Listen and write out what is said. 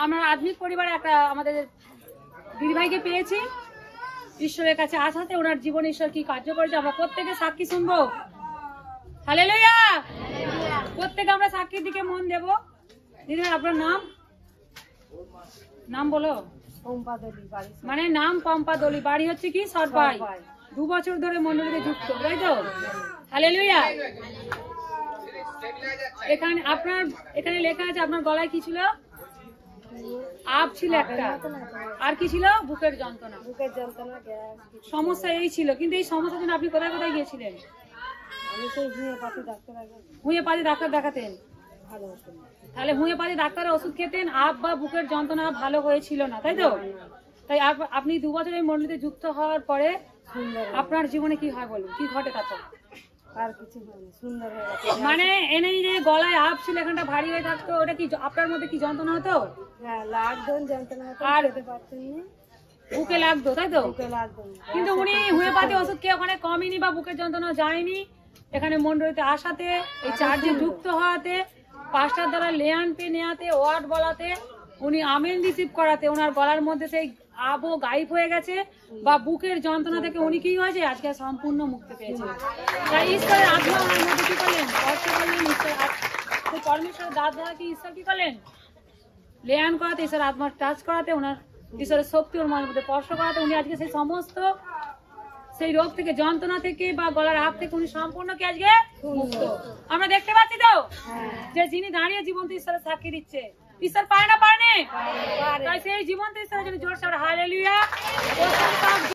আমরা আধুনিক পরিবারে একটা আমাদের দিদিভাইকে পেয়েছি। ঈশ্বরের কাছে আসাতে ওনার জীবন ঈশ্বর কি কার্য করেছে আমরা প্রত্যেকে সাক্ষী শুনবো। হালেলুয়া। প্রত্যেকে আমরা সাক্ষীর দিকে মন দেব। দিদিভাই আপনার নাম নাম বলো। মানে নাম পম্পা দলি, বাড়ি হচ্ছে কি সরপাই। 2 বছর ধরে মন্ডলীতে যুক্ত, তাই তো? হালেলুয়া। এখানে লেখা আছে আপনার গলায় কি ছিল? আপ ছিল একটা, আর কি ছিল? বুকের যন্ত্রণা। সমস্যা এই ছিল, কিন্তু এই সমস্যার জন্য আপনি কোথায় কোথায় গিয়েছিলেন? হোমিওপ্যাথি ডাক্তার দেখাতেন? তাহলে হোমিওপ্যাথি ডাক্তারের ওষুধ খেতেন, আপ বা বুকের যন্ত্রণা ভালো হয়েছিল না, তাই তো? তাই আপনি 2 বছর এই মন্ডলীতে যুক্ত হওয়ার পরে আপনার জীবনে কি হয় বলুন, কি ঘটে তারপর? আর কিছু সুন্দর হয়ে গেছে। মানে এনেই যে গলায় আপ ছিল, এখানটা ভারী হয়ে থাকতো, ওটা কি আপনার মধ্যে কি যন্ত্রণা হতো? হ্যাঁ, লাগতো যন্ত্রণা হতো, আর খেতে পারতেন না, বুকে লাগতো, তাই তো? বুকে লাগতো। কিন্তু উনি হোমিওপ্যাথি ওষুধ খেয়ে ওখানে কমেনি বা বুকের যন্ত্রণা যায়নি। এখানে মন্ডলীতে আসাতে, এই চার্জে যুক্ত হওয়াতে, পাস্টার দ্বারা লেয়ান পে নেওয়াতে, ওয়ার্ড বলাতে, উনি আমেন রিসিভ করাতে ওনার গলার মধ্যে সেই আবও গায়েব হয়ে গেছে, বা বুকের যন্ত্রণা থেকে উনি কি হয়েছে আজকে সম্পূর্ণ মুক্তি পেয়েছে। তাই ঈশ্বরের আত্মা ওনার মধ্যে কি করলেন? স্পর্শ করলেন। ঈশ্বর পরমেশ্বরের দাঁত দ্বারা কি ঈশ্বর কি করলেন? লেয়ান করাতে, ঈশ্বর আত্মার টাচ করাতে, ওনার ঈশ্বরের শক্তি ওর মধ্যে স্পর্শ করাতে উনি আজকে সেই সমস্ত সেই রোগ থেকে, যন্ত্রণা থেকে বা গলার আপ থেকে উনি সম্পূর্ণ কি আজকে মুক্ত। আমরা দেখতে পাচ্ছি তো যে যিনি দাঁড়িয়ে জীবন্ত ঈশ্বরের সাক্ষী দিচ্ছে। ঈশ্বর পায় না, পারে না? তাই সেই জীবন্ত ঈশ্বরের জন্য জোরসে হালেলুয়া।